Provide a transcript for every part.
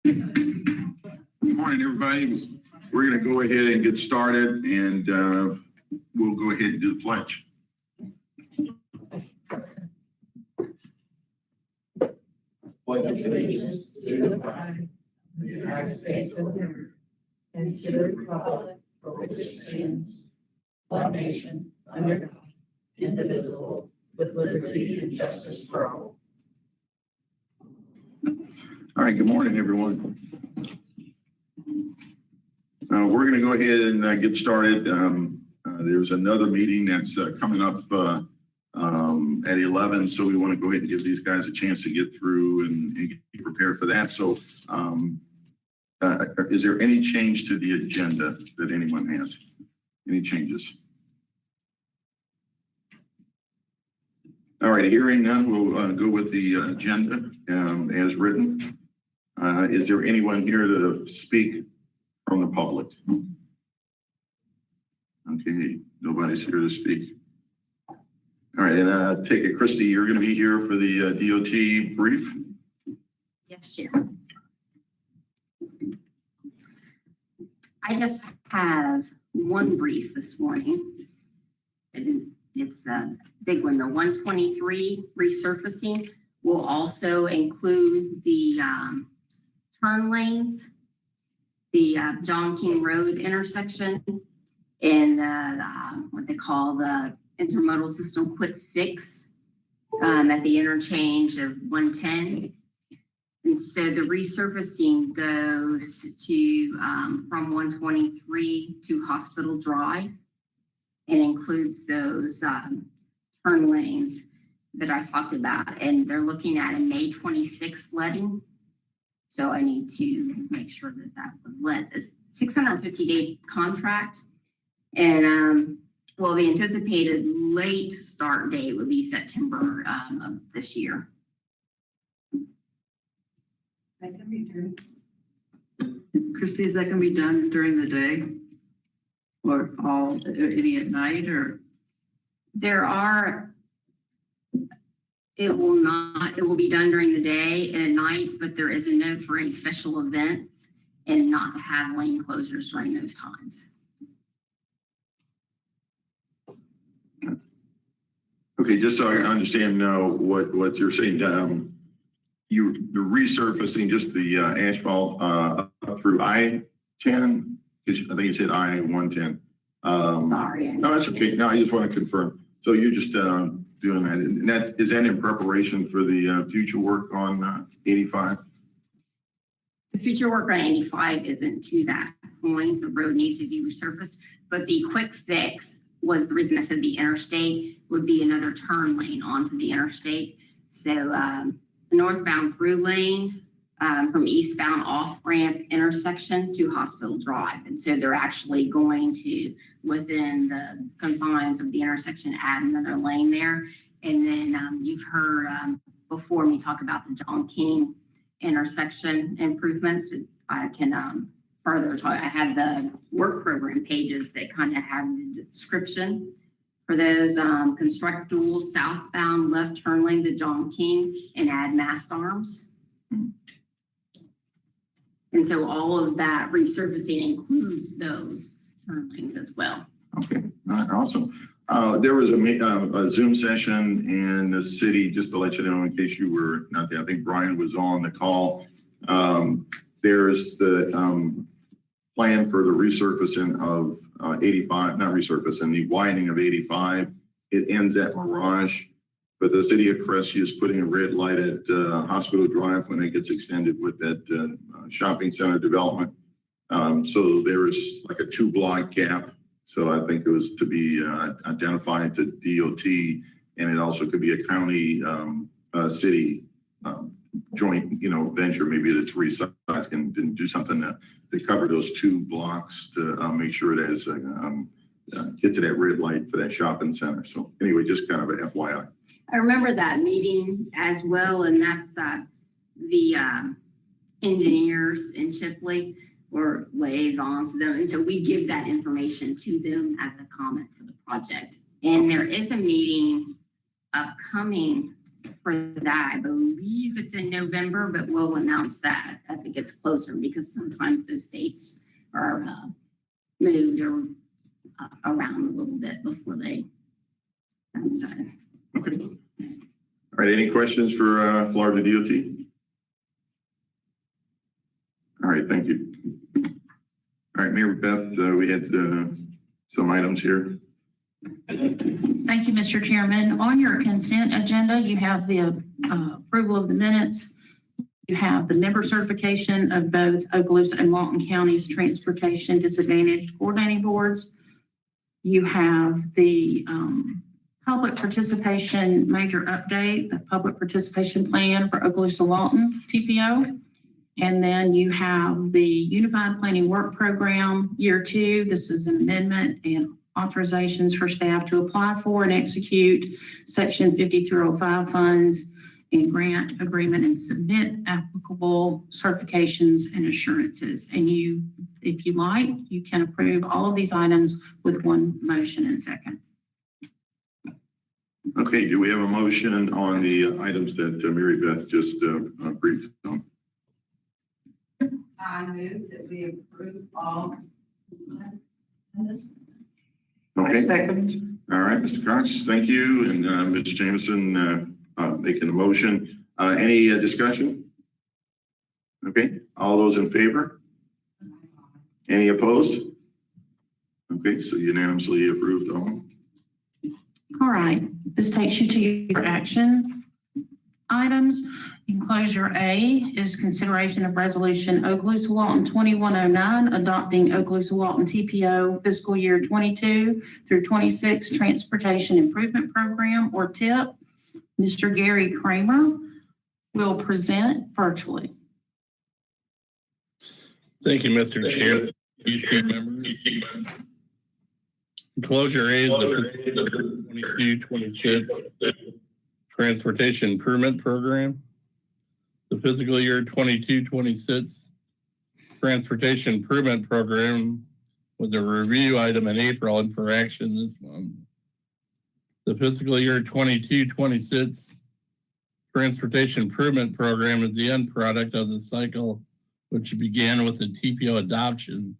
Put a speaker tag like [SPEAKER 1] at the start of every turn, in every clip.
[SPEAKER 1] Good morning, everybody. We're going to go ahead and get started, and we'll go ahead and do the pledge.
[SPEAKER 2] Pledge allegiance to the flag of the United States of America and to the republic for which it stands, one nation, under God, indivisible, with liberty and justice for all.
[SPEAKER 1] All right, good morning, everyone. We're going to go ahead and get started. There's another meeting that's coming up at 11, so we want to go ahead and give these guys a chance to get through and get prepared for that. So is there any change to the agenda that anyone has? Any changes? All right, hearing none, we'll go with the agenda as written. Is there anyone here to speak from the public? Okay, nobody's here to speak. All right, and take it, Christy, you're going to be here for the DOT brief?
[SPEAKER 3] Yes, Chair. I just have one brief this morning. It's a big one. The 123 resurfacing will also include the turn lanes, the John King Road intersection, and what they call the intermodal system quick fix at the interchange of 110. And so the resurfacing goes to from 123 to Hospital Drive and includes those turn lanes that I talked about. And they're looking at a May 26th letting. So I need to make sure that that was let. It's 650-day contract. And well, the anticipated late start date would be September of this year.
[SPEAKER 2] That can be done. Christy, is that going to be done during the day? Or any at night, or?
[SPEAKER 3] It will be done during the day and at night, but there is a note for any special events and not to have lane closures during those times.
[SPEAKER 1] Okay, just so I understand now what you're saying, you're resurfacing just the asphalt up through I-10. I think you said I-110.
[SPEAKER 3] Sorry.
[SPEAKER 1] No, that's okay. No, I just want to confirm. So you're just doing that, and is that in preparation for the future work on 85?
[SPEAKER 3] The future work on 85 isn't to that point. The road needs to be resurfaced, but the quick fix was the reason I said the interstate would be another turn lane onto the interstate. So the northbound through lane from eastbound off-ramp intersection to Hospital Drive. And so they're actually going to, within the confines of the intersection, add another lane there. And then you've heard before me talk about the John King intersection improvements. I can further talk. I have the work program pages that kind of have the description for those. Construct dual southbound left turn lanes at John King and add mast arms. And so all of that resurfacing includes those turn lanes as well.
[SPEAKER 1] Okay, all right, awesome. There was a Zoom session in the city, just to let you know, in case you were not there. I think Brian was on the call. There's the plan for the resurfacing of 85, not resurfacing, the widening of 85. It ends at Mirage, but the city of Crestview is putting a red light at Hospital Drive when it gets extended with that shopping center development. So there is like a 2-block gap. So I think it was to be identified to DOT, and it also could be a county city joint, venture. Maybe the 3 sides can do something to cover those 2 blocks to make sure it has get to that red light for that shopping center. So anyway, just kind of a FYI.
[SPEAKER 3] I remember that meeting as well, and that's the engineers in Chipley or liaisons to them. And so we give that information to them as a comment for the project. And there is a meeting upcoming for that. I believe it's in November, but we'll announce that as it gets closer because sometimes those dates are moved or around a little bit before they coincide.
[SPEAKER 1] Okay. All right, any questions for Florida DOT? All right, thank you. All right, Mayor Beth, we had some items here.
[SPEAKER 2] Thank you, Mr. Chairman. On your consent agenda, you have the approval of the minutes. You have the member certification of both Okaloosa and Walton County's Transportation Disadvantaged Coordinating Boards. You have the public participation major update, the public participation plan for Okaloosa-Walton TPO. And then you have the Unified Planning Work Program, Year 2. This is an amendment and authorizations for staff to apply for and execute Section 5305 funds and grant agreement and submit applicable certifications and assurances. And you, if you like, you can approve all of these items with one motion and second.
[SPEAKER 1] Okay, do we have a motion on the items that Mary Beth just briefed on?
[SPEAKER 2] I move that we approve all.
[SPEAKER 1] Okay.
[SPEAKER 2] Second.
[SPEAKER 1] All right, Mr. Cox, thank you. And Ms. Jameson making the motion. Any discussion? Okay, all those in favor? Any opposed? Okay, so unanimously approved all.
[SPEAKER 2] All right, this takes you to your action items. Enclosure A is consideration of resolution Okaloosa-Walton 2109, adopting Okaloosa-Walton TPO fiscal year 22 through 26 Transportation Improvement Program, or TIP. Mr. Gary Kramer will present virtually.
[SPEAKER 4] Thank you, Mr. Chair. EC members. Enclosure A is the 22-26 Transportation Improvement Program. The fiscal year 22-26 Transportation Improvement Program was a review item in April and for action this month. The fiscal year 22-26 Transportation Improvement Program is the end product of the cycle, which began with the TPO adoption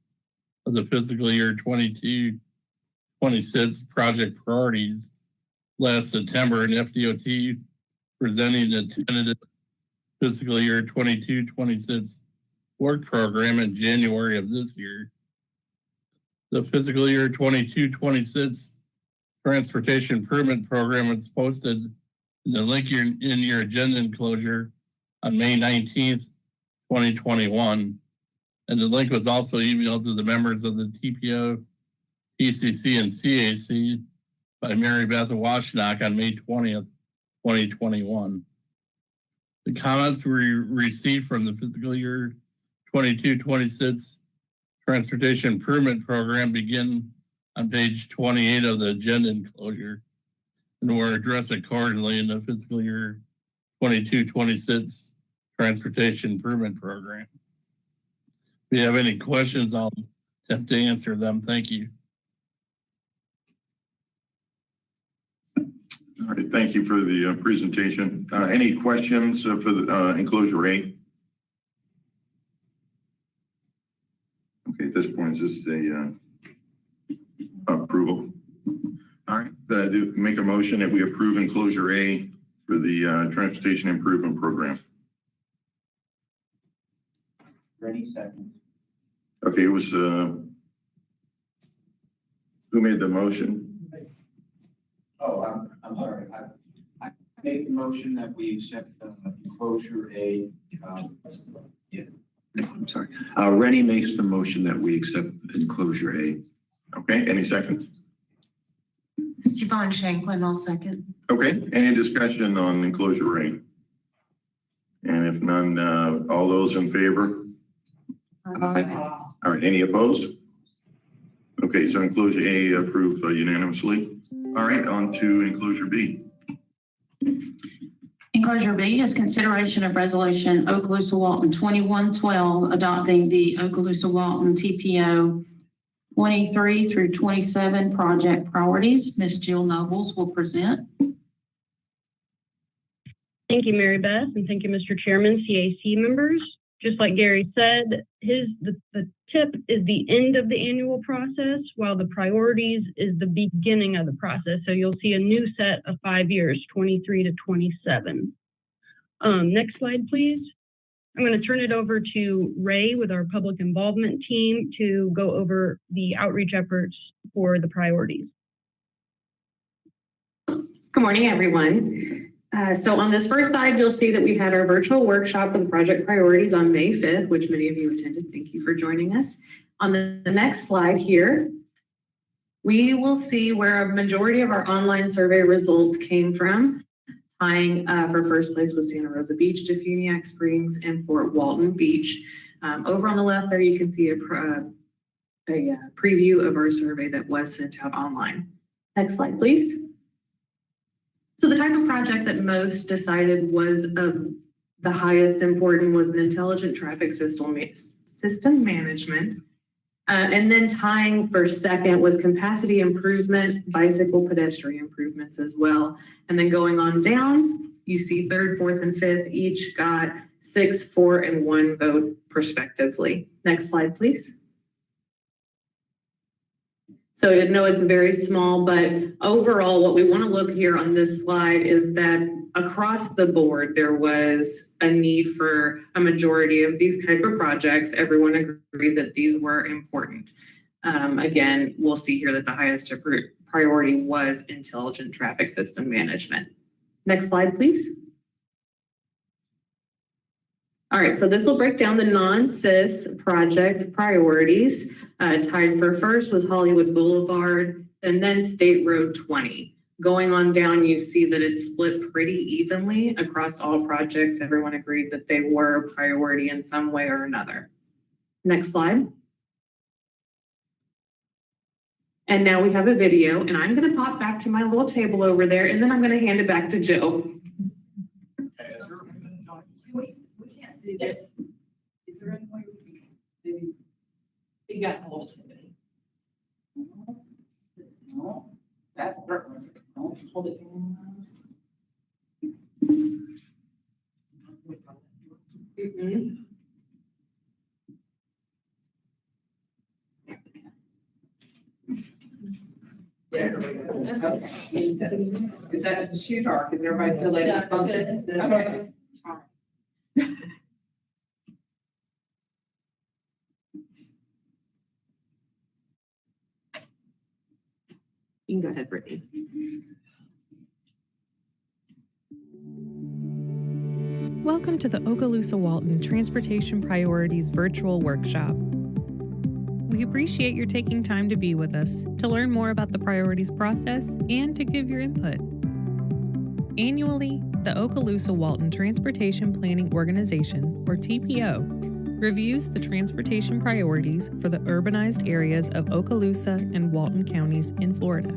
[SPEAKER 4] of the fiscal year 22-26 project priorities last September, and FDOT presenting the tentative fiscal year 22-26 work program in January of this year. The fiscal year 22-26 Transportation Improvement Program is posted in the link in your agenda enclosure on May 19th, 2021. And the link was also emailed to the members of the TPO, TCC, and CAC by Mary Beth Washenach on May 20th, 2021. The comments we received from the fiscal year 22-26 Transportation Improvement Program begin on page 28 of the agenda enclosure and were addressed accordingly in the fiscal year 22-26 Transportation Improvement Program. If you have any questions, I'll attempt to answer them. Thank you.
[SPEAKER 1] All right, thank you for the presentation. Any questions for the enclosure A? Okay, at this point, is this a approval? All right, make a motion that we approve enclosure A for the Transportation Improvement Program.
[SPEAKER 5] Ready, second.
[SPEAKER 1] Okay, it was, who made the motion?
[SPEAKER 5] Oh, I'm sorry. I make the motion that we accept enclosure A. Yeah, I'm sorry. Rennie makes the motion that we accept enclosure A.
[SPEAKER 1] Okay, any seconds?
[SPEAKER 2] It's Yvonne Shanklin, I'll second.
[SPEAKER 1] Okay, any discussion on enclosure A? And if none, all those in favor?
[SPEAKER 5] Aye.
[SPEAKER 1] All right, any opposed? Okay, so enclosure A approved unanimously. All right, on to enclosure B.
[SPEAKER 2] Enclosure B is consideration of resolution Okaloosa-Walton 2112, adopting the Okaloosa-Walton TPO 23 through 27 project priorities. Ms. Jill Nobles will present.
[SPEAKER 6] Thank you, Mary Beth, and thank you, Mr. Chairman, CAC members. Just like Gary said, the tip is the end of the annual process, while the priorities is the beginning of the process. So you'll see a new set of 5 years, 23 to 27. Next slide, please. I'm going to turn it over to Ray with our public involvement team to go over the outreach efforts for the priorities.
[SPEAKER 2] Good morning, everyone. So on this first slide, you'll see that we had our virtual workshop for the project priorities on May 5th, which many of you attended. Thank you for joining us. On the next slide here, we will see where a majority of our online survey results came from. Tying for first place was Santa Rosa Beach, Defuniak Springs, and Fort Walton Beach. Over on the left there, you can see a preview of our survey that was sent out online. Next slide, please. So the type of project that most decided was of the highest importance was an intelligent traffic system management. And then tying for second was capacity improvement, bicycle pedestrian improvements as well. And then going on down, you see third, fourth, and fifth each got 6, 4, and 1 vote respectively. Next slide, please. So you know it's very small, but overall what we want to look here on this slide is that across the board, there was a need for a majority of these type of projects. Everyone agreed that these were important. Again, we'll see here that the highest priority was intelligent traffic system management. Next slide, please. All right, so this will break down the non-CIS project priorities. Tied for first was Hollywood Boulevard and then State Road 20. Going on down, you see that it's split pretty evenly across all projects. Everyone agreed that they were a priority in some way or another. Next slide. And now we have a video, and I'm going to pop back to my little table over there, and then I'm going to hand it back to Joe.
[SPEAKER 7] We can't see this. Is there any way we can maybe? You got to hold somebody. No, that hurt. Don't hold it. Okay. Is that too dark? Is everybody still able to function? Okay.
[SPEAKER 2] You can go ahead, Brittany.
[SPEAKER 8] Welcome to the Okaloosa-Walton Transportation Priorities Virtual Workshop. We appreciate your taking time to be with us, to learn more about the priorities process, and to give your input. Annually, the Okaloosa-Walton Transportation Planning Organization, or TPO, reviews the transportation priorities for the urbanized areas of Okaloosa and Walton counties in Florida.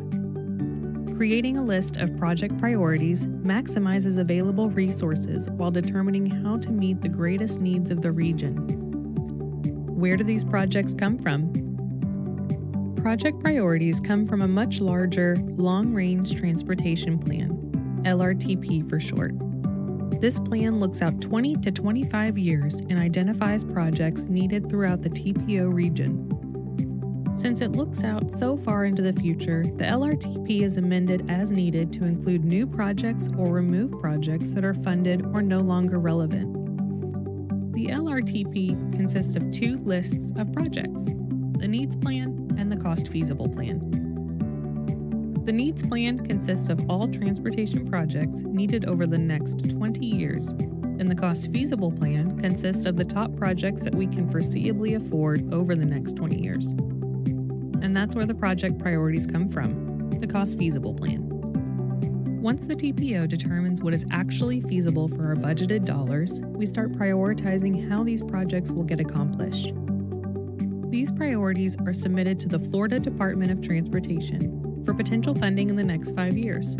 [SPEAKER 8] Creating a list of project priorities maximizes available resources while determining how to meet the greatest needs of the region. Where do these projects come from? Project priorities come from a much larger Long-Range Transportation Plan, LRTP for short. This plan looks out 20 to 25 years and identifies projects needed throughout the TPO region. Since it looks out so far into the future, the LRTP is amended as needed to include new projects or remove projects that are funded or no longer relevant. The LRTP consists of 2 lists of projects, the Needs Plan and the Cost Feasible Plan. The Needs Plan consists of all transportation projects needed over the next 20 years, and the Cost Feasible Plan consists of the top projects that we can foreseeably afford over the next 20 years. And that's where the project priorities come from, the Cost Feasible Plan. Once the TPO determines what is actually feasible for our budgeted dollars, we start prioritizing how these projects will get accomplished. These priorities are submitted to the Florida Department of Transportation for potential funding in the next 5 years.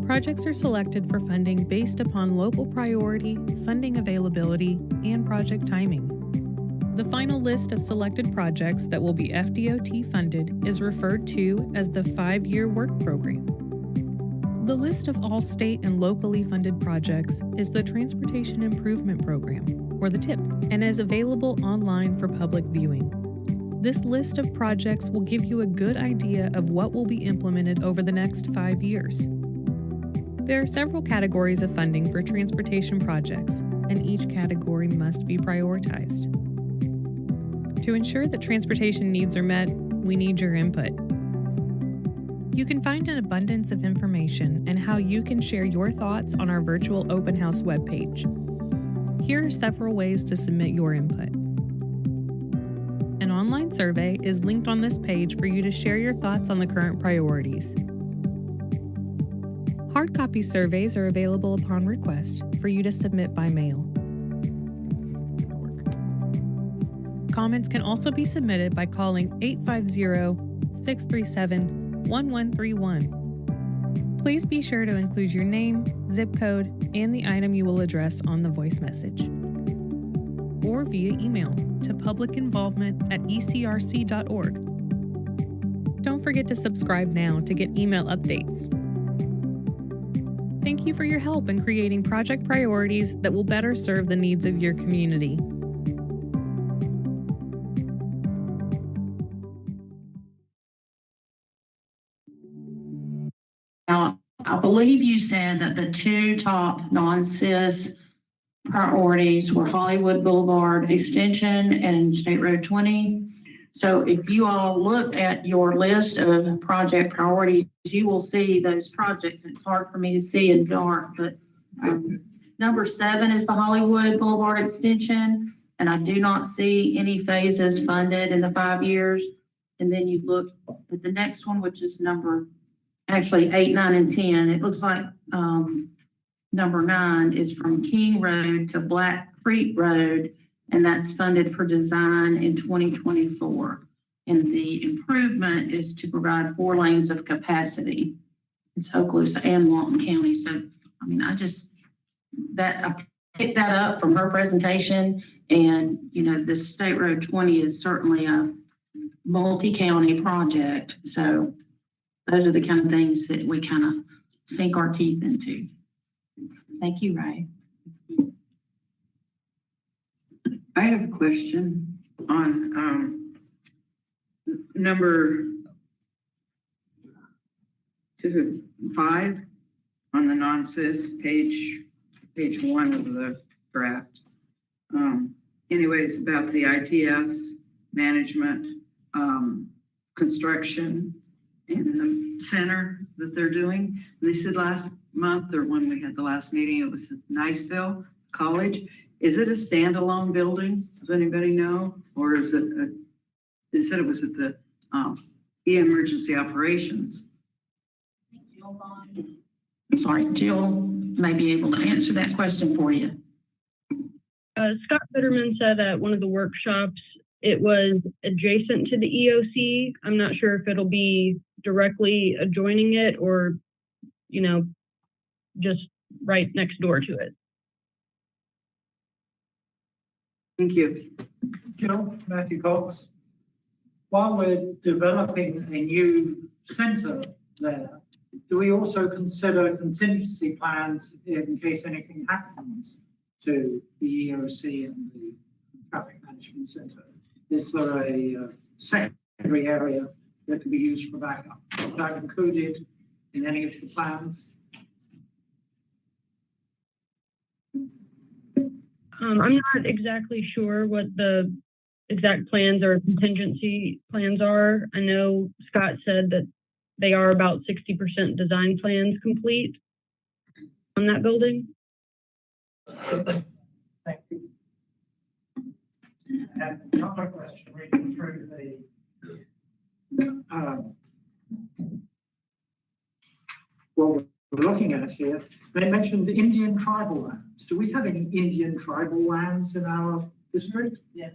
[SPEAKER 8] Projects are selected for funding based upon local priority, funding availability, and project timing. The final list of selected projects that will be FDOT funded is referred to as the 5-year work program. The list of all state and locally funded projects is the Transportation Improvement Program, or the TIP, and is available online for public viewing. This list of projects will give you a good idea of what will be implemented over the next 5 years. There are several categories of funding for transportation projects, and each category must be prioritized. To ensure that transportation needs are met, we need your input. You can find an abundance of information and how you can share your thoughts on our virtual open house webpage. Here are several ways to submit your input. An online survey is linked on this page for you to share your thoughts on the current priorities. Hard copy surveys are available upon request for you to submit by mail. Comments can also be submitted by calling 850-637-1131. Please be sure to include your name, zip code, and the item you will address on the voice message, or via email to publicinvolvement@ecrc.org. Don't forget to subscribe now to get email updates. Thank you for your help in creating project priorities that will better serve the needs of your community.
[SPEAKER 2] Now, I believe you said that the two top non-CIS priorities were Hollywood Boulevard Extension and State Road 20. So if you all look at your list of project priorities, you will see those projects. It's hard for me to see in dark, but number 7 is the Hollywood Boulevard Extension, and I do not see any phases funded in the 5 years. And then you look at the next one, which is actually 8, 9, and 10. It looks like number 9 is from King Road to Black Creek Road, and that's funded for design in 2024. And the improvement is to provide 4 lanes of capacity. It's Okaloosa and Walton County. So, I mean, I picked that up from her presentation, and, you know, the State Road 20 is certainly a multi-county project. So those are the kind of things that we kind of sink our teeth into. Thank you, Ray.
[SPEAKER 9] I have a question on number 5 on the non-CIS page 1 of the draft. Anyways, about the ITS management, construction in the center that they're doing. They said last month, or when we had the last meeting, it was at Niceville College. Is it a standalone building? Does anybody know? Or is it, they said it was at the emergency operations.
[SPEAKER 2] I'm sorry, Jill may be able to answer that question for you.
[SPEAKER 6] Scott Bitterman said at one of the workshops, it was adjacent to the EOC. I'm not sure if it'll be directly adjoining it or, you know, just right next door to it.
[SPEAKER 9] Thank you.
[SPEAKER 10] Jill, Matthew Cox. While we're developing a new centre there, do we also consider contingency plans in case anything happens to the EOC and the traffic management centre? Is there a secondary area that can be used for backup? Is that included in any of the plans?
[SPEAKER 6] I'm not exactly sure what the exact plans or contingency plans are. I know Scott said that they are about 60% design plans complete on that building.
[SPEAKER 10] Thank you. And another question, reading through what we're looking at here, they mentioned the Indian tribal lands. Do we have any Indian tribal lands in our district?
[SPEAKER 7] Yes.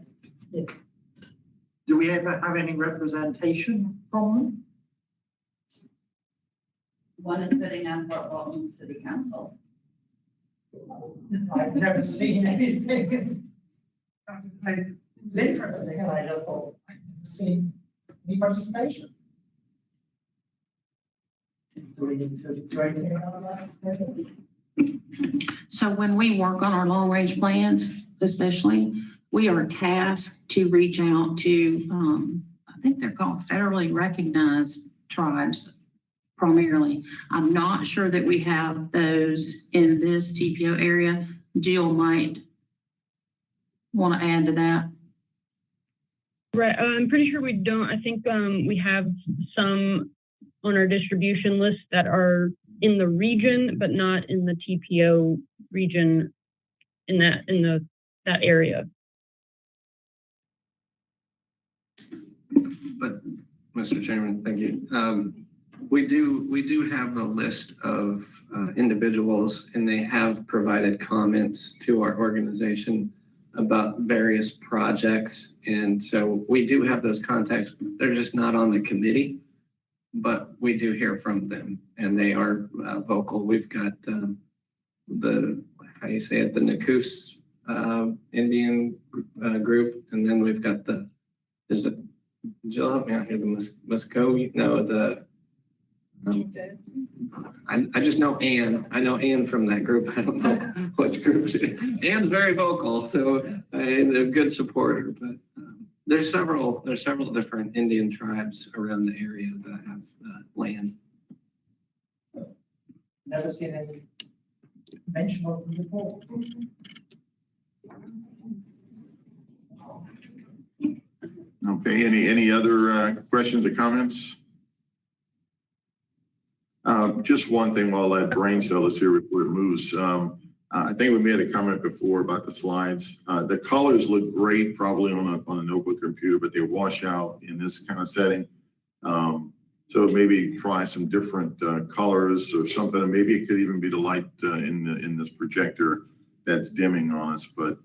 [SPEAKER 10] Do we ever have any representation from them?
[SPEAKER 7] One is sitting on Fort Walton City Council.
[SPEAKER 10] I've never seen anything. It's interesting, and I just thought, I've never seen any participation. Do we need to do anything about that?
[SPEAKER 3] So when we work on our long-range plans, especially, we are tasked to reach out to, I think they're called federally recognized tribes primarily. I'm not sure that we have those in this TPO area. Jill might want to add to that.
[SPEAKER 6] Right, I'm pretty sure we don't. I think we have some on our distribution list that are in the region, but not in the TPO region in that area.
[SPEAKER 11] But, Mr. Chairman, thank you. We do have a list of individuals, and they have provided comments to our organization about various projects. And so we do have those contacts. They're just not on the committee, but we do hear from them, and they are vocal. We've got the, how you say it, the Nakus Indian group, and then we've got is it, Jill, help me out here, the Muskogee, no, I just know Ann. I know Ann from that group. I don't know which group. Ann's very vocal, so and a good supporter. But there's several different Indian tribes around the area that have land.
[SPEAKER 10] Never seen any mention of them before.
[SPEAKER 1] Okay, any other questions or comments? Just one thing while that brain cell is here before it moves. I think we made a comment before about the slides. The colors look great probably on a notebook computer, but they wash out in this kind of setting. So maybe try some different colors or something. And maybe it could even be the light in this projector that's dimming on us. But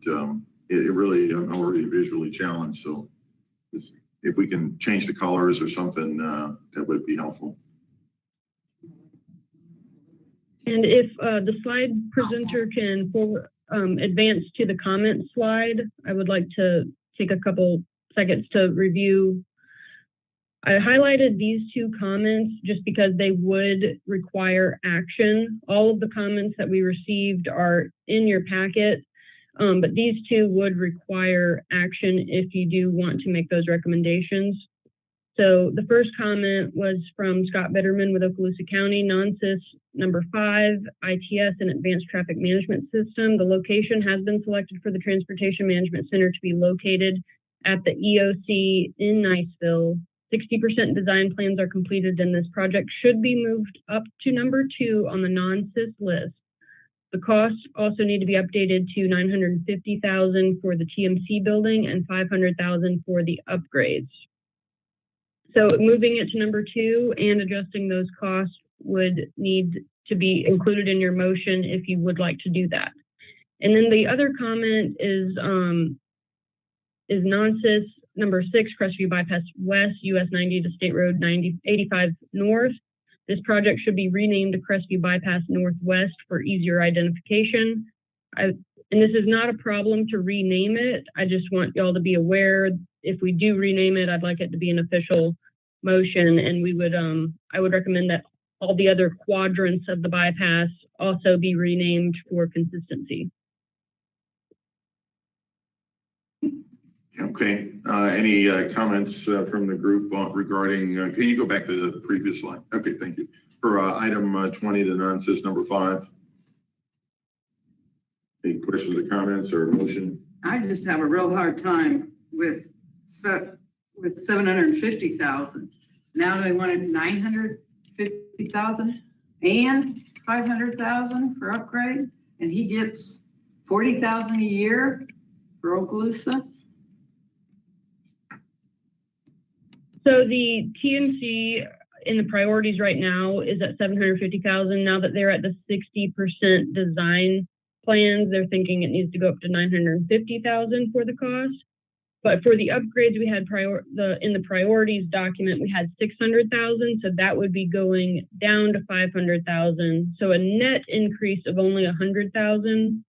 [SPEAKER 1] it really, I'm already visually challenged. So if we can change the colors or something, that would be helpful.
[SPEAKER 6] And if the slide presenter can advance to the comment slide, I would like to take a couple seconds to review. I highlighted these two comments just because they would require action. All of the comments that we received are in your packet, but these two would require action if you do want to make those recommendations. So the first comment was from Scott Bitterman with Okaloosa County, non-CIS number 5, ITS and Advanced Traffic Management System. The location has been selected for the Transportation Management Center to be located at the EOC in Niceville. 60% design plans are completed, and this project should be moved up to number 2 on the non-CIS list. The costs also need to be updated to $950,000 for the TMC building and $500,000 for the upgrades. So moving it to number 2 and adjusting those costs would need to be included in your motion if you would like to do that. And then the other comment is non-CIS number 6, Crestview Bypass West, US 90 to State Road 85 North. This project should be renamed to Crestview Bypass Northwest for easier identification. And this is not a problem to rename it. I just want y'all to be aware, if we do rename it, I'd like it to be an official motion, and we would, I would recommend that all the other quadrants of the bypass also be renamed for consistency.
[SPEAKER 1] Okay, any comments from the group regarding, can you go back to the previous slide? Okay, thank you. For item 20, the non-CIS number 5. Any questions or comments or motion?
[SPEAKER 9] I just have a real hard time with 750,000. Now they wanted 950,000 and 500,000 for upgrade, and he gets 40,000 a year for Okaloosa.
[SPEAKER 6] So the TNC in the priorities right now is at 750,000. Now that they're at the 60% design plans, they're thinking it needs to go up to 950,000 for the cost. But for the upgrades, we had in the priorities document, we had 600,000. So that would be going down to 500,000. So a net increase of only 100,000.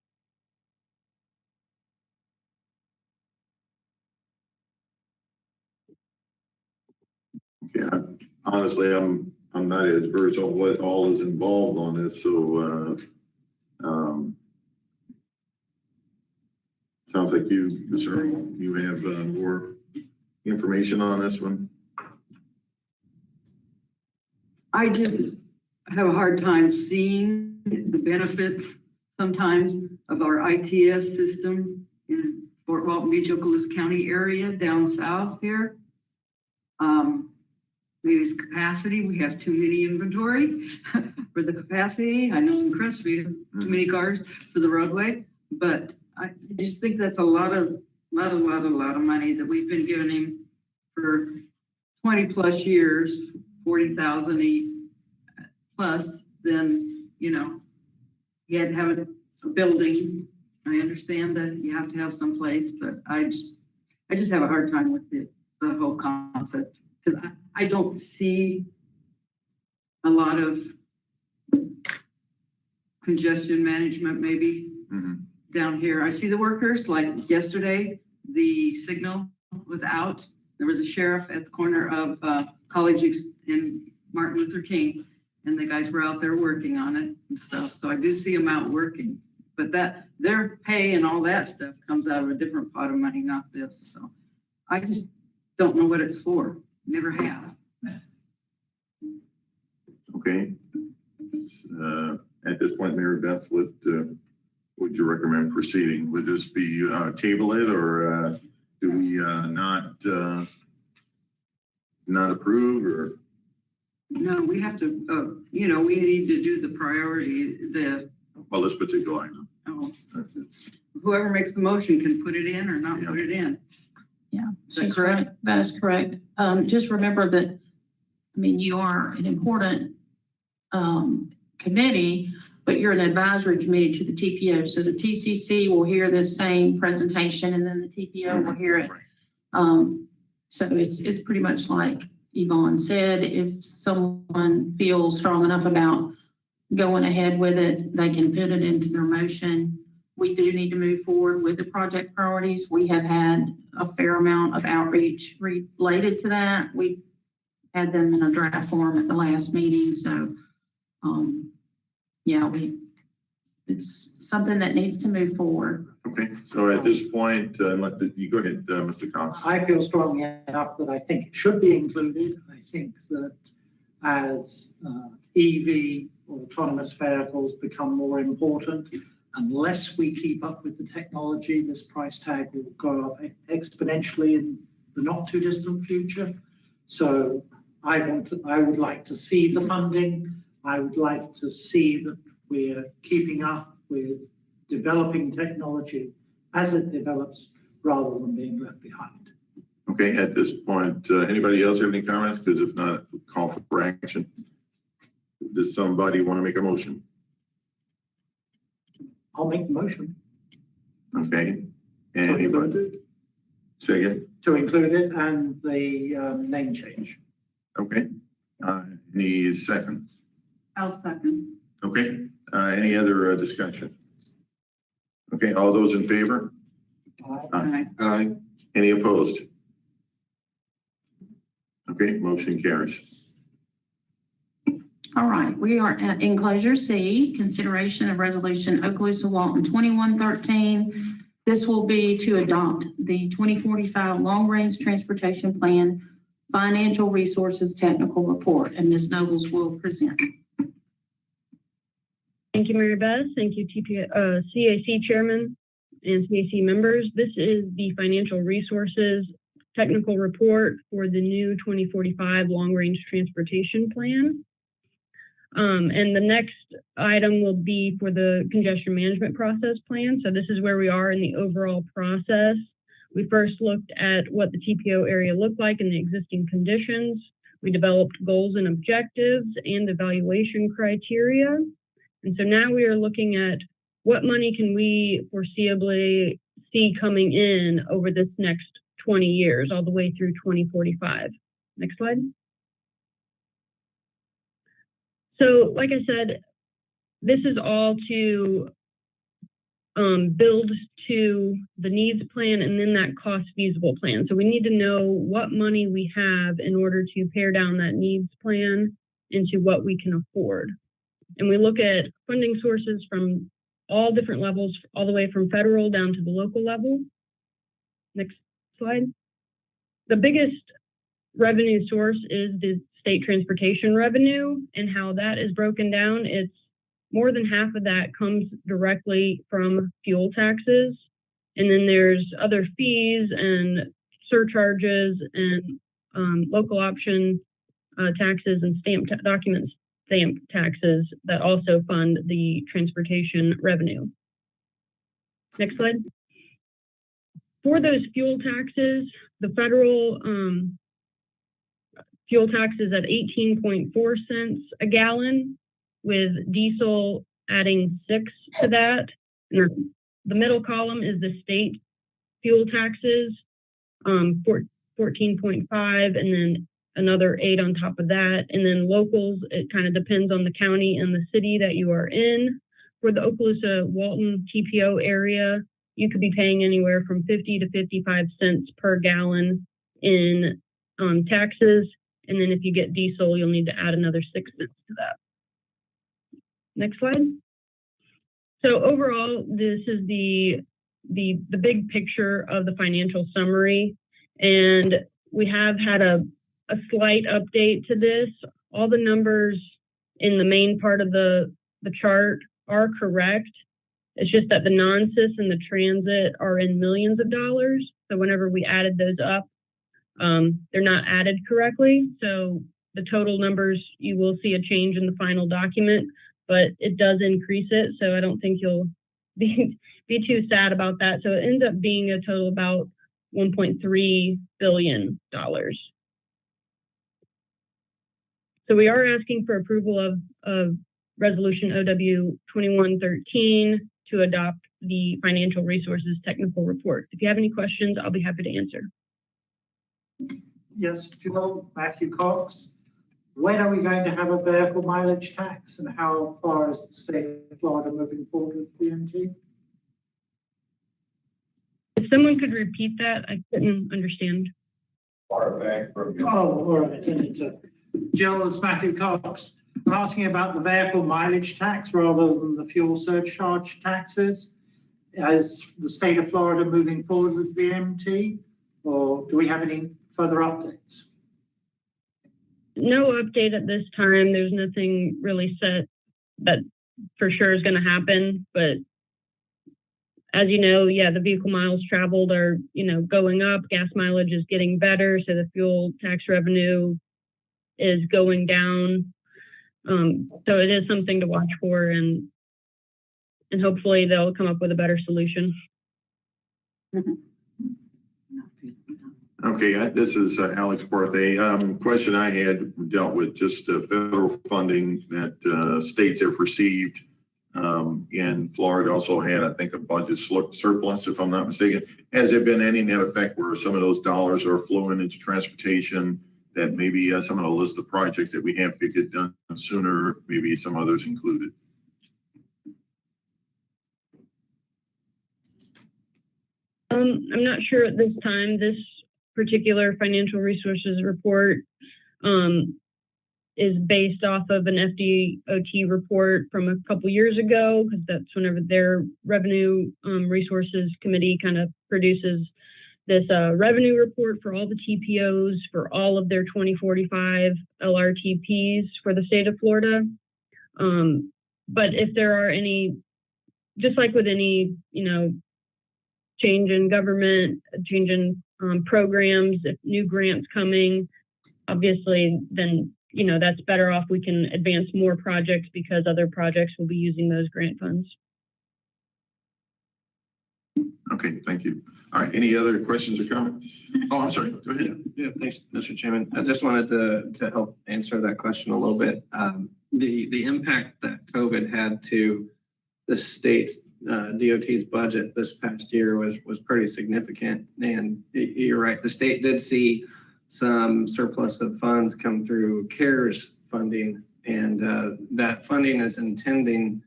[SPEAKER 1] Yeah, honestly, I'm I'm not as versed on what all is involved on this, so, sounds like you, Mr. Earl, you have, more information on this one.
[SPEAKER 9] I just have a hard time seeing the benefits sometimes of our ITS system in Fort Walton Beach, Okaloosa County area down south here. Maybe it's capacity. We have too many inventory for the capacity. I know in Crestview, too many cars for the roadway, but I just think that's a lot of money that we've been giving him for 20 plus years, 40,000 plus. Then, you know, he had to have a building. I understand that you have to have some place, but I just have a hard time with the whole concept, because I don't see a lot of congestion management maybe down here. I see the workers, like yesterday, the signal was out. There was a sheriff at the corner of College and Martin Luther King, and the guys were out there working on it and stuff. So I do see them out working, but that their pay and all that stuff comes out of a different pot of money, not this. So I just don't know what it's for. Never have.
[SPEAKER 1] Okay. At this point, Mary Beth, what would you recommend proceeding? Would this be table it, or do we not approve, or?
[SPEAKER 9] No, we have to, you know, we need to do the priority,
[SPEAKER 1] Well, this particular item.
[SPEAKER 9] whoever makes the motion can put it in or not put it in.
[SPEAKER 2] Yeah,
[SPEAKER 9] Is that
[SPEAKER 2] she's
[SPEAKER 9] correct?
[SPEAKER 2] right. That is correct. Just remember that, I mean, you are an important committee, but you're an advisory committee to the TPO. So the TCC will hear this same presentation, and then the TPO will hear it. So it's pretty much like Yvonne said, if someone feels strong enough about going ahead with it, they can put it into their motion. We do need to move forward with the project priorities. We have had a fair amount of outreach related to that. We had them in a draft form at the last meeting. So, yeah, it's something that needs to move forward.
[SPEAKER 1] Okay, so at this point, you go ahead, Mr. Cox.
[SPEAKER 10] I feel strongly enough that I think it should be included. I think that as EV or autonomous vehicles become more important, unless we keep up with the technology, this price tag will go up exponentially in the not too distant future. So I would like to see the funding. I would like to see that we're keeping up with developing technology as it develops rather than being left behind.
[SPEAKER 1] Okay, at this point, anybody else have any comments? Because if not, call for action. Does somebody want to make a motion?
[SPEAKER 10] I'll make the motion
[SPEAKER 1] Okay. Anybody? Second?
[SPEAKER 10] to include it and the name change.
[SPEAKER 1] Okay. Any seconds?
[SPEAKER 9] I'll second.
[SPEAKER 1] Okay. Any other discussion? Okay, all those in favor?
[SPEAKER 9] Aye.
[SPEAKER 1] Any opposed? Okay, motion carries.
[SPEAKER 2] All right, we are at enclosure C, consideration of resolution Okaloosa-Walton 2113. This will be to adopt the 2045 long-range transportation plan financial resources technical report, and Ms. Nobles will present.
[SPEAKER 6] Thank you, Mary Beth. Thank you, CAC Chairman and CAC members. This is the financial resources technical report for the new 2045 long-range transportation plan. And the next item will be for the congestion management process plan. So this is where we are in the overall process. We first looked at what the TPO area looked like in the existing conditions. We developed goals and objectives and evaluation criteria. And so now we are looking at what money can we foreseeably see coming in over this next 20 years, all the way through 2045. Next slide. So, like I said, this is all to build to the needs plan and then that cost feasible plan. So we need to know what money we have in order to pare down that needs plan into what we can afford. And we look at funding sources from all different levels, all the way from federal down to the local level. Next slide. The biggest revenue source is the state transportation revenue, and how that is broken down. It's more than half of that comes directly from fuel taxes. And then there's other fees and surcharges and local option taxes and stamp taxes that also fund the transportation revenue. Next slide. For those fuel taxes, the federal fuel tax is at 18.4 cents a gallon, with diesel adding 6 to that. And the middle column is the state fuel taxes, 14.5, and then another 8 on top of that. And then locals, it kind of depends on the county and the city that you are in. For the Okaloosa-Walton TPO area, you could be paying anywhere from 50 to 55 cents per gallon in taxes. And then if you get diesel, you'll need to add another 6 cents to that. Next slide. So overall, this is the big picture of the financial summary. And we have had a slight update to this. All the numbers in the main part of the chart are correct. It's just that the non-cis and the transit are in millions of dollars. So whenever we added those up, they're not added correctly. So the total numbers, you will see a change in the final document, but it does increase it. So I don't think you'll be too sad about that. So it ends up being a total about $1.3 billion. So we are asking for approval of Resolution OW 2113 to adopt the Financial Resources Technical Report. If you have any questions, I'll be happy to answer.
[SPEAKER 10] Yes, Joe, Matthew Cox. When are we going to have a vehicle mileage tax, and how far is the state of Florida moving forward with VMT?
[SPEAKER 6] If someone could repeat that, I couldn't understand.
[SPEAKER 1] Far back from your.
[SPEAKER 10] Oh, all right. Jill, it's Matthew Cox. I'm asking about the vehicle mileage tax rather than the fuel surcharge taxes. Is the state of Florida moving forward with VMT, or do we have any further updates?
[SPEAKER 6] No update at this time. There's nothing really set that for sure is going to happen. But as you know, yeah, the vehicle miles traveled are, going up. Gas mileage is getting better. So the fuel tax revenue is going down. So it is something to watch for, and hopefully they'll come up with a better solution.
[SPEAKER 1] Okay, this is Alex Barth. Question I had dealt with just federal funding that states have received. And Florida also had, I think, a budget surplus, if I'm not mistaken. Has there been any net effect where some of those dollars are flowing into transportation, that maybe some of the list of projects that we have to get done sooner, maybe some others included?
[SPEAKER 6] I'm not sure at this time. This particular financial resources report is based off of an FDOT report from a couple years ago, because that's whenever their revenue resources committee kind of produces this revenue report for all the TPOs for all of their 2045 LRTPs for the state of Florida. But if there are any, just like with any, change in government, change in programs, if new grants coming, obviously, then, that's better off. We can advance more projects because other projects will be using those grant funds.
[SPEAKER 1] Okay, thank you. All right, any other questions or comments? Oh, I'm sorry, go ahead.
[SPEAKER 11] Yeah, thanks, Mr. Chairman. I just wanted to help answer that question a little bit. The impact that COVID had to the state's DOT's budget this past year was pretty significant. And you're right, the state did see some surplus of funds come through CARES funding, and that funding is intending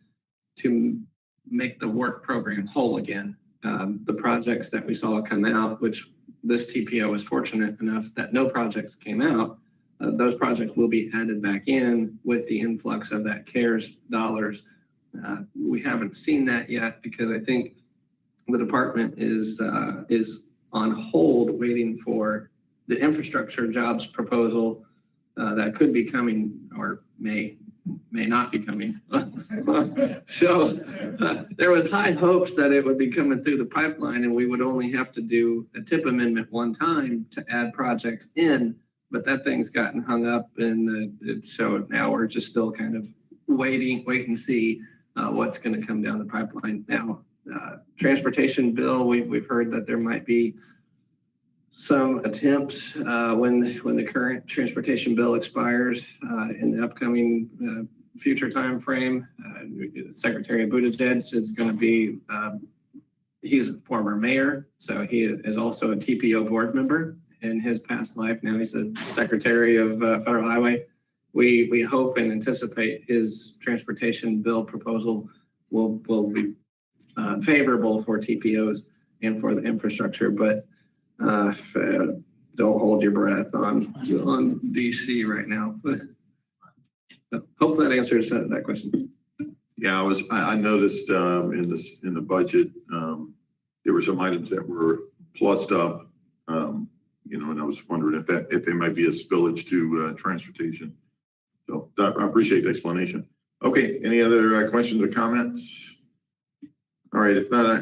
[SPEAKER 11] to make the work program whole again. The projects that we saw come out, which this TPO was fortunate enough that no projects came out, those projects will be added back in with the influx of that CARES dollars. We haven't seen that yet because I think the department is on hold waiting for the infrastructure jobs proposal that could be coming or may not be coming. So there was high hopes that it would be coming through the pipeline and we would only have to do a tip amendment one time to add projects in, but that thing's gotten hung up and so now we're just still kind of wait and see what's going to come down the pipeline. Now, transportation bill, we've heard that there might be some attempts when the current transportation bill expires in the upcoming future time frame. Secretary Buttigieg is going to be, he's a former mayor, so he is also a TPO board member in his past life. Now he's a secretary of Federal Highway. We hope and anticipate his transportation bill proposal will be favorable for TPOs and for the infrastructure, but don't hold your breath on DC right now. But hopefully that answers that question.
[SPEAKER 1] Yeah, I noticed in the budget there were some items that were plussed up, and I was wondering if they might be a spillage to transportation. So I appreciate the explanation. Okay, any other questions or comments? All right, if not,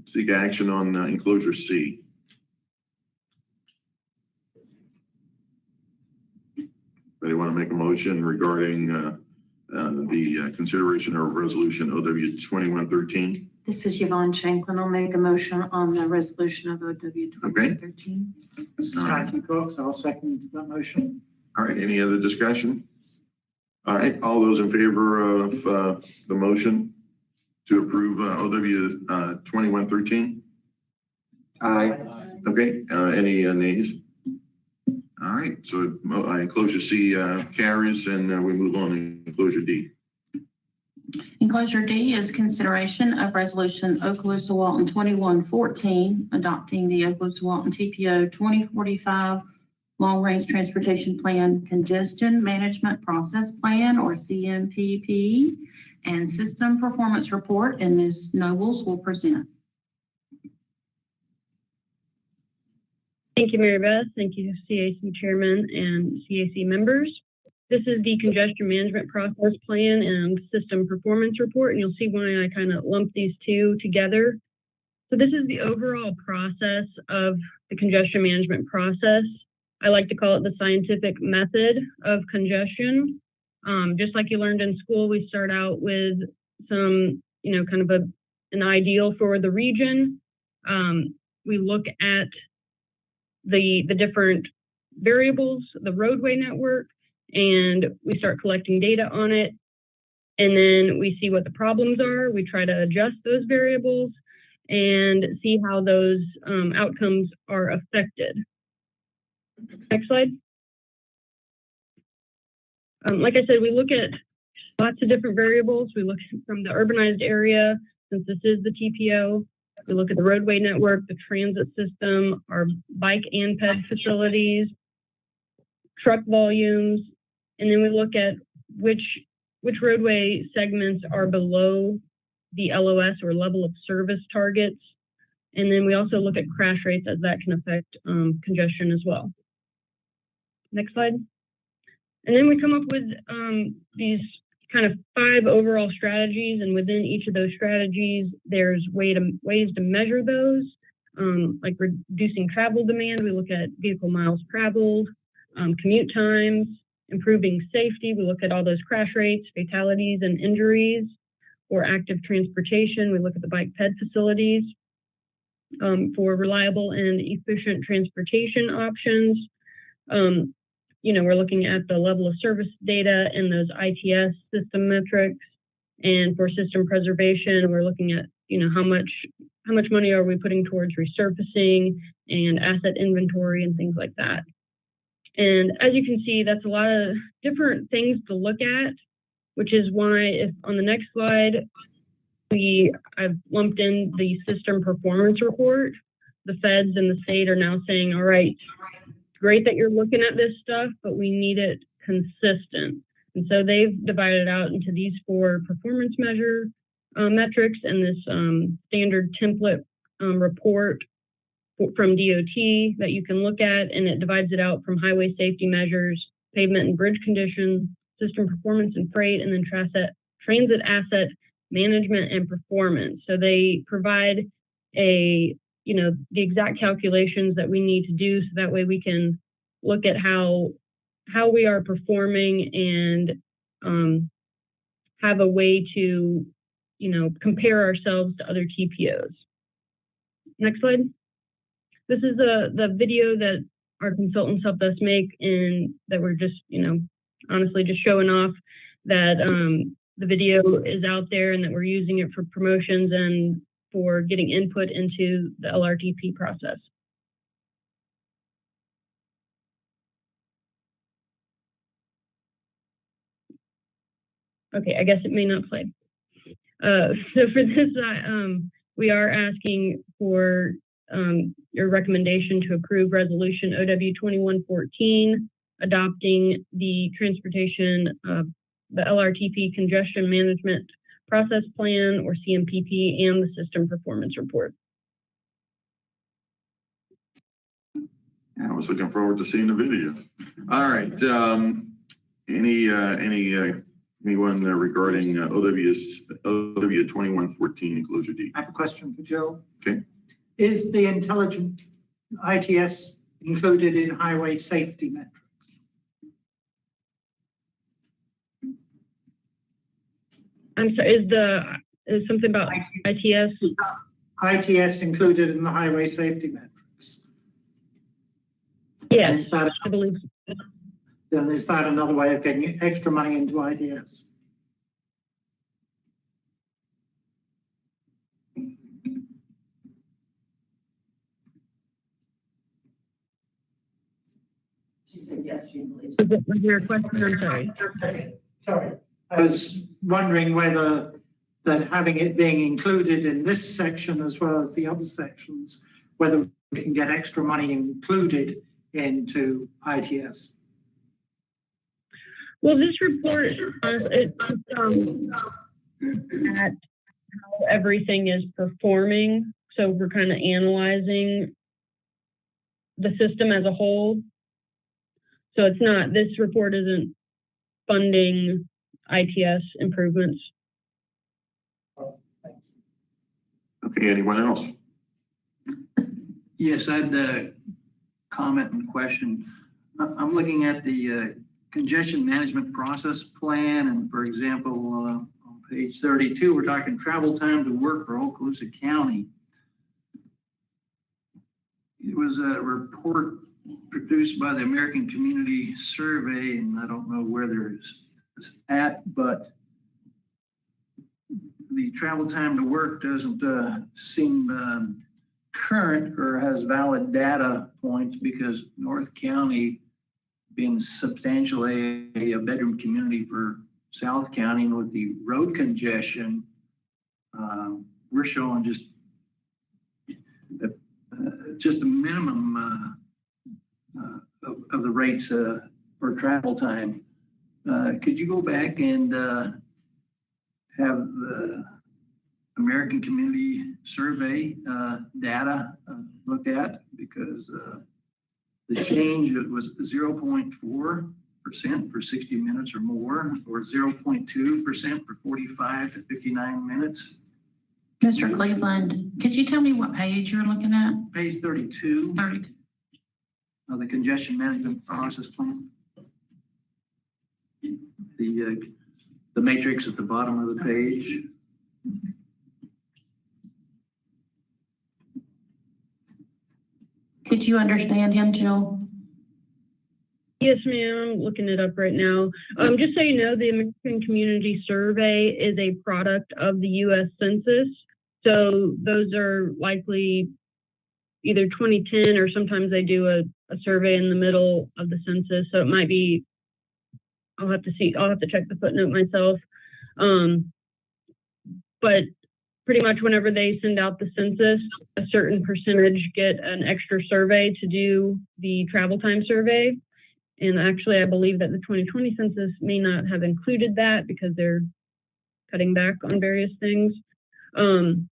[SPEAKER 1] seek action on enclosure C. Anybody want to make a motion regarding the consideration of resolution OW 2113?
[SPEAKER 2] This is Yvonne Shanklin. I'll make a motion on the resolution of OW 2013.
[SPEAKER 10] This is Matthew Cox. I'll second that motion.
[SPEAKER 1] All right, any other discussion? All right, all those in favor of the motion to approve OW 2113?
[SPEAKER 5] Aye.
[SPEAKER 1] Okay, any nays? All right, so enclosure C carries and we move on to enclosure D.
[SPEAKER 2] Enclosure D is consideration of resolution Okaloosa-Walton 2114, adopting the Okaloosa-Walton TPO 2045 Long-Range Transportation Plan Congestion Management Process Plan, or CMPP, and System Performance Report, and Ms. Nobles will present.
[SPEAKER 6] Thank you, Mary Beth. Thank you, CAC Chairman and CAC members. This is the Congestion Management Process Plan and System Performance Report, and you'll see why I kind of lumped these two together. So this is the overall process of the congestion management process. I like to call it the scientific method of congestion. Just like you learned in school, we start out with some, kind of an ideal for the region. We look at the different variables, the roadway network, and we start collecting data on it. And then we see what the problems are. We try to adjust those variables and see how those outcomes are affected. Next slide. Like I said, we look at lots of different variables. We look from the urbanized area, since this is the TPO. We look at the roadway network, the transit system, our bike and ped facilities, truck volumes, and then we look at which roadway segments are below the LOS, or level of service targets. And then we also look at crash rates, as that can affect congestion as well. Next slide. And then we come up with these kind of 5 overall strategies, and within each of those strategies, there's ways to measure those, like reducing travel demand. We look at vehicle miles traveled, commute times, improving safety. We look at all those crash rates, fatalities, and injuries. For active transportation, we look at the bike ped facilities. For reliable and efficient transportation options, we're looking at the level of service data and those ITS system metrics. And for system preservation, we're looking at, how much money are we putting towards resurfacing and asset inventory and things like that. And as you can see, that's a lot of different things to look at, which is why if on the next slide, I've lumped in the system performance report. The feds and the state are now saying, all right, great that you're looking at this stuff, but we need it consistent. And so they've divided out into these 4 performance metrics and this standard template report from DOT that you can look at, and it divides it out from highway safety measures, pavement and bridge condition, system performance and freight, and then transit asset management and performance. So they provide the exact calculations that we need to do, so that way we can look at how we are performing and have a way to, compare ourselves to other TPOs. Next slide. This is the video that our consultants helped us make, and that we're just, honestly just showing off that the video is out there and that we're using it for promotions and for getting input into the LRTP process. Okay, I guess it may not play. So for this, we are asking for your recommendation to approve resolution OW 2114, adopting the the LRTP congestion management process plan, or CMPP, and the system performance report.
[SPEAKER 1] I was looking forward to seeing the video. All right. Anyone regarding OW 2114 enclosure D?
[SPEAKER 10] I have a question for Joe.
[SPEAKER 1] Okay.
[SPEAKER 10] Is the intelligent ITS included in highway safety metrics?
[SPEAKER 6] I'm sorry, is something about ITS?
[SPEAKER 10] ITS included in the highway safety metrics?
[SPEAKER 6] Yes,
[SPEAKER 10] Is that,
[SPEAKER 6] I believe so.
[SPEAKER 10] then is that another way of getting extra money into ITS?
[SPEAKER 2] She said yes, she believes.
[SPEAKER 6] Was there a question? I'm sorry.
[SPEAKER 10] Sorry. I was wondering whether that having it being included in this section as well as the other sections, whether we can get extra money included into ITS.
[SPEAKER 6] Well, this report, it's at how everything is performing. So we're kind of analyzing the system as a whole. So it's not, this report isn't funding ITS improvements.
[SPEAKER 1] Okay, anyone else?
[SPEAKER 12] Yes, I had a comment and question. I'm looking at the congestion management process plan, and for example, on page 32, we're talking travel time to work for Okaloosa County. It was a report produced by the American Community Survey, and I don't know where it's at, but the travel time to work doesn't seem current or has valid data points, because North County, being substantially a bedroom community for South County, and with the road congestion, we're showing just a minimum of the rates for travel time. Could you go back and have the American Community Survey data looked at? Because the change was 0.4% for 60 minutes or more, or 0.2% for 45 to 59 minutes.
[SPEAKER 2] Mr. Cleveland, could you tell me what page you're looking at?
[SPEAKER 12] Page 32
[SPEAKER 2] 32.
[SPEAKER 12] of the congestion management process plan. The matrix at the bottom of the page.
[SPEAKER 2] Could you understand him, Jill?
[SPEAKER 6] Yes, ma'am. I'm looking it up right now. Just so you know, the American Community Survey is a product of the U.S. Census. So those are likely either 2010, or sometimes they do a survey in the middle of the census. So it might be, I'll have to check the footnote myself. But pretty much whenever they send out the census, a certain percentage get an extra survey to do the travel time survey. And actually, I believe that the 2020 census may not have included that because they're cutting back on various things. I'm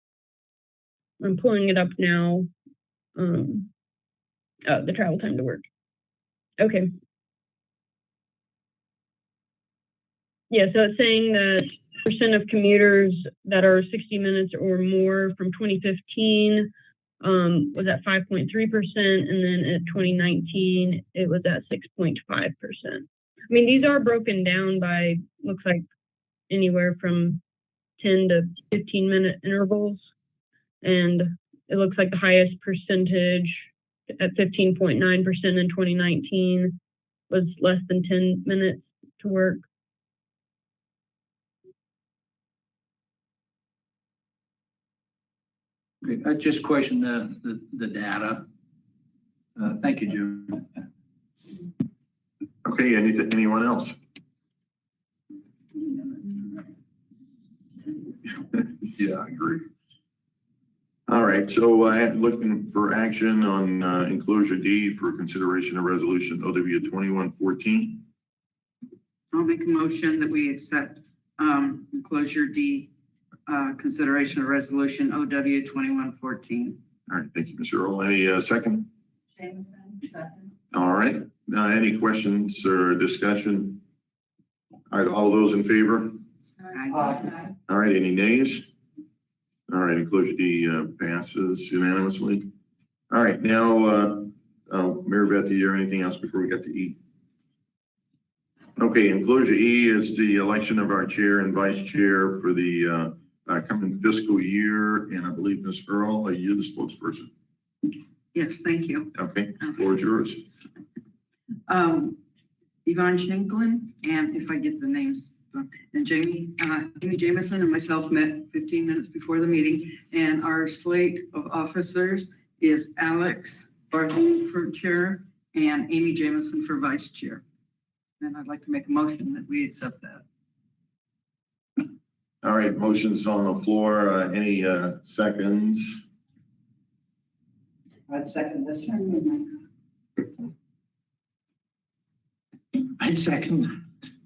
[SPEAKER 6] pulling it up now. The travel time to work. Okay. Yeah, so it's saying that percent of commuters that are 60 minutes or more from 2015 was at 5.3%, and then at 2019 it was at 6.5%. I mean, these are broken down by, looks like, anywhere from 10 to 15 minute intervals, and it looks like the highest percentage at 15.9% in 2019 was less than 10 minutes to work.
[SPEAKER 12] Okay, I just questioned the data. Thank you, Jim.
[SPEAKER 1] Okay, anyone else? Yeah, I agree. All right, so I am looking for action on enclosure D for consideration of resolution OW 2114.
[SPEAKER 9] I'll make a motion that we accept enclosure D, consideration of resolution OW 2114.
[SPEAKER 1] All right, thank you, Ms. Earl. Any second?
[SPEAKER 7] Jameson, second.
[SPEAKER 1] All right, any questions or discussion? All right, all those in favor?
[SPEAKER 7] Aye.
[SPEAKER 1] All right, any nays? All right, enclosure D passes unanimously. All right, now, Mary Beth, do you have anything else before we get to E? Okay, enclosure E is the election of our chair and vice chair for the coming fiscal year, and I believe, Ms. Earl, are you the spokesperson?
[SPEAKER 9] Yes, thank you.
[SPEAKER 1] Okay, the floor is yours.
[SPEAKER 9] Yvonne Shanklin, and if I get the names, and Amy Jameson and myself met 15 minutes before the meeting, and our slate of officers is Alex Barton for chair and Amy Jameson for vice chair. And I'd like to make a motion that we accept that.
[SPEAKER 1] All right, motion's on the floor. Any seconds?
[SPEAKER 10] I'd second this.
[SPEAKER 5] I'd second.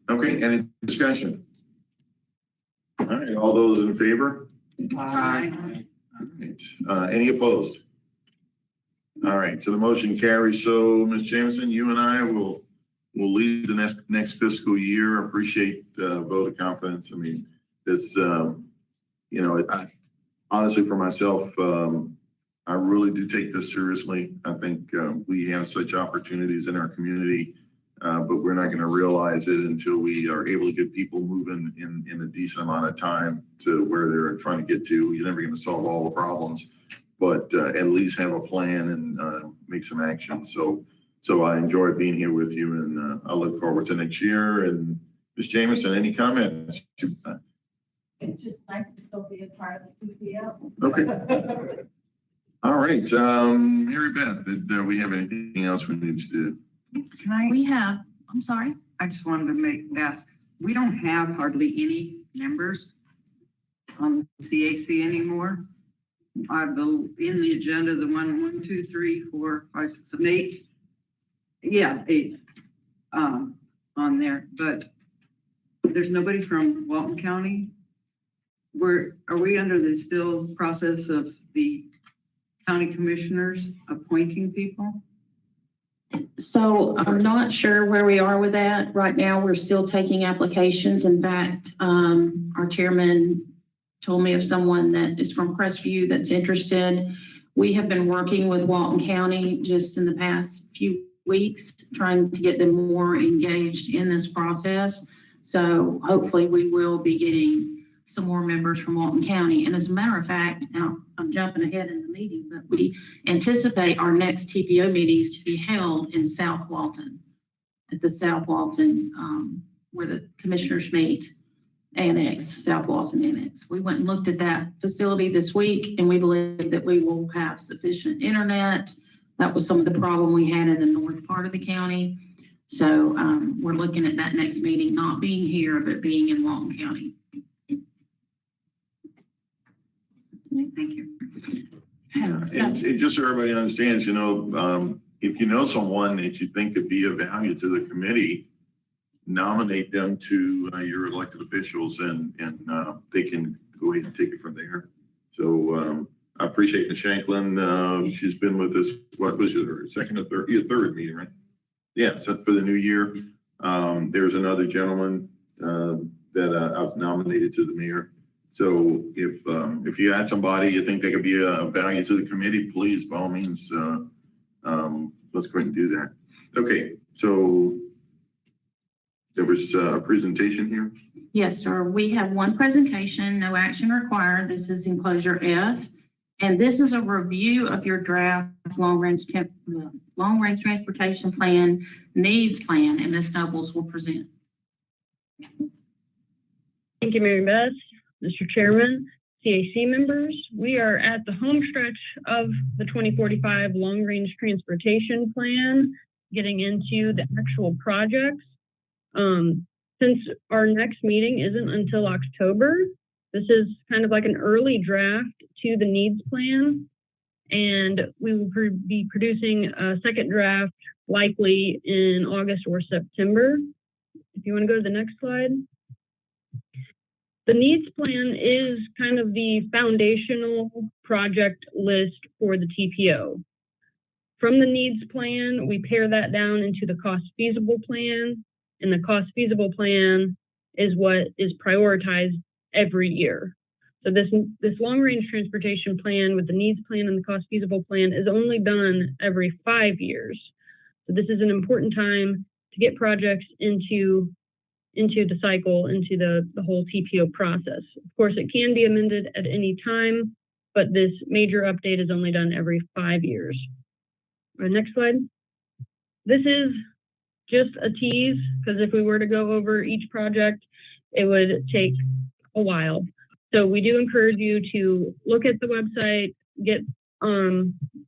[SPEAKER 1] Okay, any discussion? All right, all those in favor?
[SPEAKER 9] Aye.
[SPEAKER 1] All right, any opposed? All right, so the motion carries. So, Ms. Jameson, you and I will lead the next fiscal year. Appreciate the vote of confidence. I mean, it's, you know, I honestly, for myself, I really do take this seriously. I think we have such opportunities in our community, but we're not going to realize it until we are able to get people moving in a decent amount of time to where they're trying to get to. You're never going to solve all the problems, but at least have a plan and make some action. So I enjoyed being here with you, and I look forward to next year. And Ms. Jameson, any comments?
[SPEAKER 7] It's just nice to still be a part of the TPO.
[SPEAKER 1] Okay. All right, Mary Beth, did we have anything else we need to do?
[SPEAKER 9] Can I?
[SPEAKER 3] We have, I'm sorry.
[SPEAKER 9] I just wanted to ask, we don't have hardly any members on CAC anymore. In the agenda, the 1, 2, 3, 4, 5, 6, 7, 8. Yeah, 8 on there, but there's nobody from Walton County. Are we under the still process of the county commissioners appointing people?
[SPEAKER 3] So I'm not sure where we are with that. Right now, we're still taking applications. In fact, our chairman told me of someone that is from Crestview that's interested. We have been working with Walton County just in the past few weeks, trying to get them more engaged in this process. So hopefully we will be getting some more members from Walton County. And as a matter of fact, now I'm jumping ahead in the meeting, but we anticipate our next TPO meetings to be held in South Walton, at the South Walton, where the commissioners meet, Annex, South Walton Annex. We went and looked at that facility this week, and we believe that we will have sufficient internet. That was some of the problem we had in the north part of the county. So we're looking at that next meeting not being here, but being in Walton County.
[SPEAKER 9] Thank you.
[SPEAKER 1] And just so everybody understands, if you know someone that you think could be of value to the committee, nominate them to your elected officials and they can go ahead and take it from there. So I appreciate Ms. Shanklin. She's been with us, what was it, her second or third, your third meeting, right? Yeah, set for the new year. There's another gentleman that I've nominated to the mayor. So if you had somebody you think they could be a value to the committee, please, by all means, let's go ahead and do that. Okay, so there was a presentation here.
[SPEAKER 2] Yes, sir. We have one presentation, no action required. This is enclosure F. And this is a review of your draft long-range transportation plan, needs plan, and Ms. Nobles will present.
[SPEAKER 6] Thank you, Mary Beth. Mr. Chairman, CAC members, we are at the home stretch of the 2045 long-range transportation plan, getting into the actual projects. Since our next meeting isn't until October, this is kind of like an early draft to the needs plan, and we will be producing a second draft likely in August or September. If you want to go to the next slide. The needs plan is kind of the foundational project list for the TPO. From the needs plan, we pare that down into the cost feasible plan, and the cost feasible plan is what is prioritized every year. So this long range transportation plan with the needs plan and the cost feasible plan is only done every 5 years. So this is an important time to get projects into the cycle, into the whole TPO process. Of course, it can be amended at any time, but this major update is only done every 5 years. Next slide. This is just a tease, because if we were to go over each project, it would take a while. So we do encourage you to look at the website,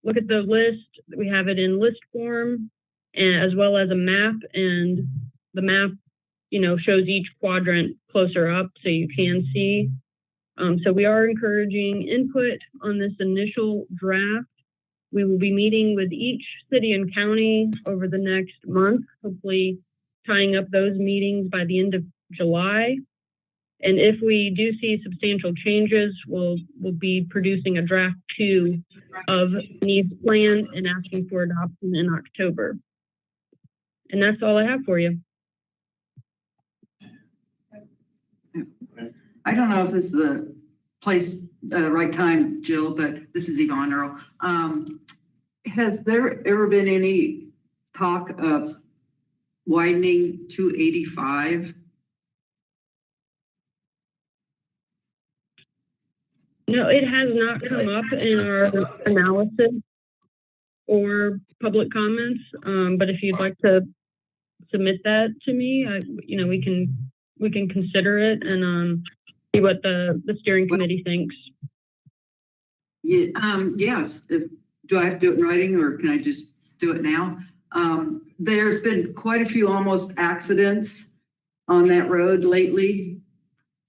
[SPEAKER 6] look at the list. We have it in list form, as well as a map, and the map shows each quadrant closer up so you can see. So we are encouraging input on this initial draft. We will be meeting with each city and county over the next month, hopefully tying up those meetings by the end of July. And if we do see substantial changes, we'll be producing a draft 2 of needs plan and asking for adoption in October. And that's all I have for you.
[SPEAKER 9] I don't know if this is the right time, Jill, but this is Yvonne Earl. Has there ever been any talk of widening 285?
[SPEAKER 6] No, it has not come up in our analysis or public comments. But if you'd like to submit that to me, we can consider it and see what the steering committee thinks.
[SPEAKER 9] Yeah, yes. Do I have to do it in writing, or can I just do it now? There's been quite a few almost accidents on that road lately.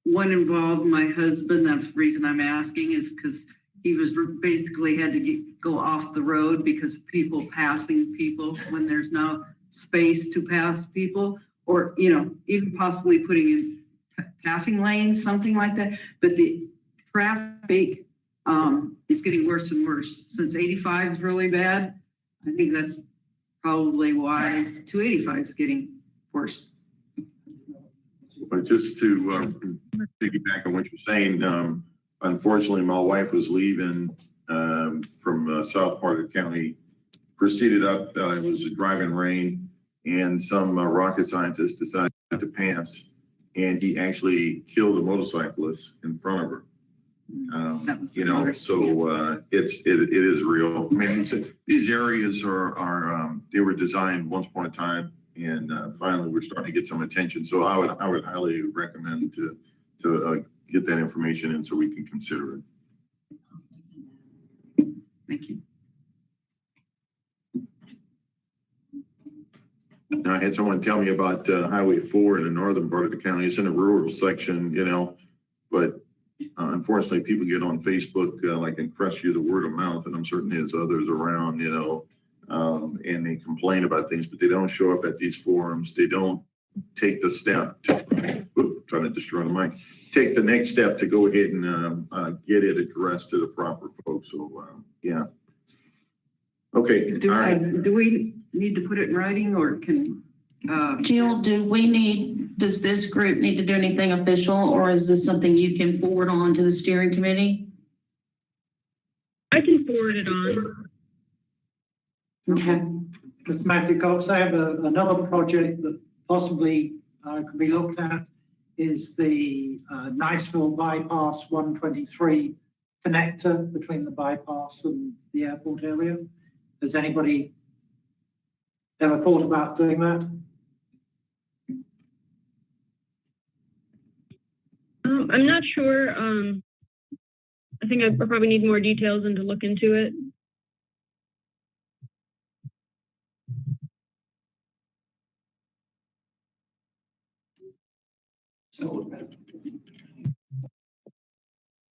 [SPEAKER 9] One involved my husband. That's the reason I'm asking, is because he was basically had to go off the road because of people passing people when there's no space to pass people, or even possibly putting in passing lanes, something like that. But the traffic is getting worse and worse. Since 85 is really bad, I think that's probably why 285 is getting worse.
[SPEAKER 1] But just to piggyback on what you're saying, unfortunately, my wife was leaving from south part of the county, proceeded up, it was a driving rain, and some rocket scientist decided to pass, and he actually killed a motorcyclist in front of her. So it is real. I mean, these areas are they were designed once upon a time, and finally we're starting to get some attention. So I would highly recommend to get that information in so we can consider it.
[SPEAKER 9] Thank you.
[SPEAKER 1] Now, I had someone tell me about Highway 4 in the northern part of the county. It's in a rural section, but unfortunately, people get on Facebook, like, and press you the word of mouth, and I'm certain there's others around, and they complain about things, but they don't show up at these forums. They don't take the step to, trying to destroy the mic, take the next step to go ahead and get it addressed to the proper folks. So, yeah. Okay, all right.
[SPEAKER 9] Do we need to put it in writing or can,
[SPEAKER 3] Jill, does this group need to do anything official, or is this something you can forward on to the steering committee?
[SPEAKER 6] I can forward it on.
[SPEAKER 3] Okay.
[SPEAKER 10] Mr. Matthew Cox, I have another project that possibly could be looked at, is the Niceville Bypass 123 connector between the bypass and the airport area. Has anybody ever thought about doing that?
[SPEAKER 6] I'm not sure. I think I probably need more details and to look into it.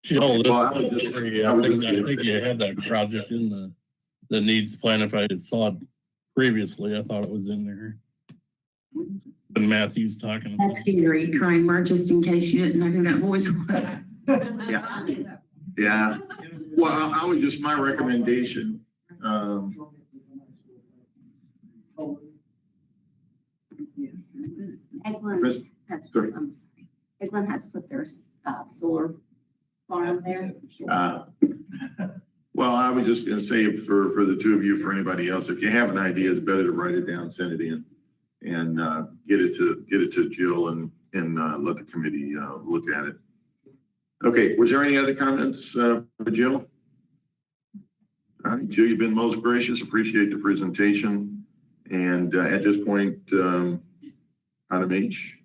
[SPEAKER 4] Jill,
[SPEAKER 1] Well, I was just-
[SPEAKER 4] I think you had that project in the needs plan. If I had saw it previously, I thought it was in there. When Matthew's talking about.
[SPEAKER 3] That's Gary Kramer, just in case you didn't know who that voice was.
[SPEAKER 1] Yeah. Yeah. Well, I was just, my recommendation,
[SPEAKER 3] Eglin
[SPEAKER 1] Chris,
[SPEAKER 3] has,
[SPEAKER 1] sorry.
[SPEAKER 3] I'm sorry. Eglin has put their solar farm there.
[SPEAKER 1] Well, I was just gonna say for the two of you, for anybody else, if you have an idea, it's better to write it down, send it in, and get it to Jill and let the committee look at it. Okay, was there any other comments for Jill? All right, Jill, you've been most gracious. Appreciate the presentation. And at this point, item H.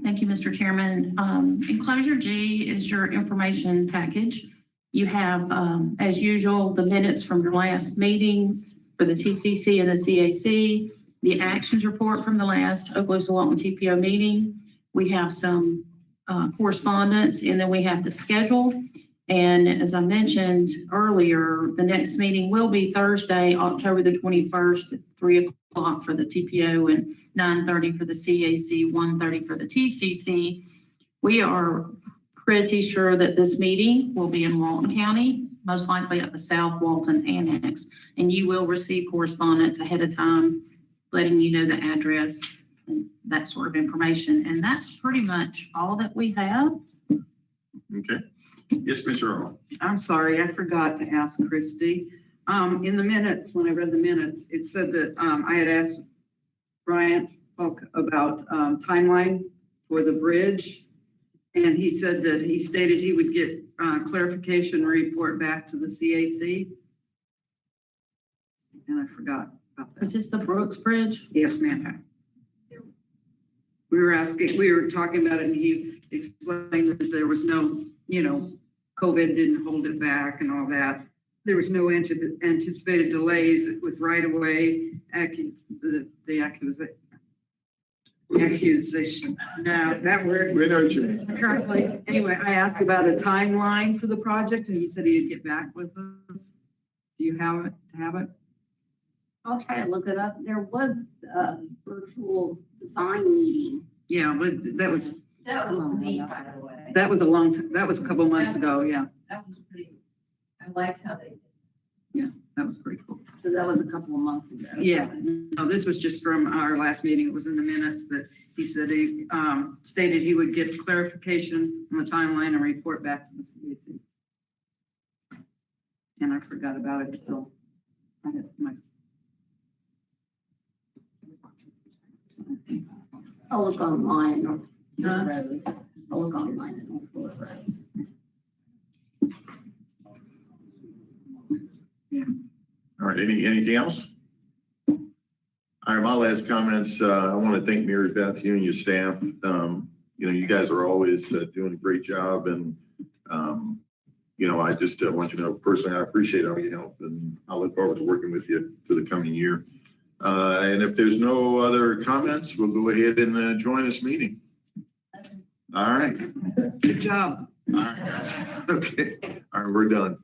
[SPEAKER 3] Thank you, Mr. Chairman. Enclosure G is your information package. You have, as usual, the minutes from your last meetings for the TCC and the CAC, the actions report from the last Okaloosa-Walton TPO meeting. We have some correspondence, and then we have the schedule. And as I mentioned earlier, the next meeting will be Thursday, October the 21st at 3 o'clock for the TPO and 9:30 for the CAC, 1:30 for the TCC. We are pretty sure that this meeting will be in Walton County, most likely at the South Walton Annex. And you will receive correspondence ahead of time, letting you know the address and that sort of information. And that's pretty much all that we have.
[SPEAKER 1] Okay. Yes, Mr. Earl.
[SPEAKER 9] I'm sorry, I forgot to ask Christy. In the minutes, when I read the minutes, it said that I had asked Bryant about timeline for the bridge. And he said that he stated he would get clarification report back to the CAC. And I forgot about that.
[SPEAKER 3] Is this the Brooks Bridge?
[SPEAKER 9] Yes, ma'am. We were talking about it, and he explained that there was no, COVID didn't hold it back and all that. There was no anticipated delays with right-of-way the accusation. No, that word.
[SPEAKER 1] We know what you mean.
[SPEAKER 9] Currently, anyway, I asked about a timeline for the project, and he said he'd get back with us. Do you have it?
[SPEAKER 3] I'll try to look it up. There was a virtual design meeting.
[SPEAKER 9] Yeah, but that was
[SPEAKER 7] me, by the way.
[SPEAKER 9] that was a couple months ago. Yeah,
[SPEAKER 7] That was pretty, I liked how they.
[SPEAKER 9] that was pretty cool.
[SPEAKER 3] So that was a couple of months ago.
[SPEAKER 9] Yeah, no, this was just from our last meeting. It was in the minutes that he said he stated he would get clarification on the timeline and report back to the CAC. And I forgot about it until I had my.
[SPEAKER 3] I'll look online or roads. I'll look online and look for roads.
[SPEAKER 1] All right, anything else? All right, my last comments, I want to thank Mary Beth, you and your staff. You guys are always doing a great job, and I just want you to know personally, I appreciate all your help, and I look forward to working with you for the coming year. And if there's no other comments, we'll go ahead and join this meeting. All right.
[SPEAKER 9] Good job.
[SPEAKER 1] All right. Okay. All right, we're done.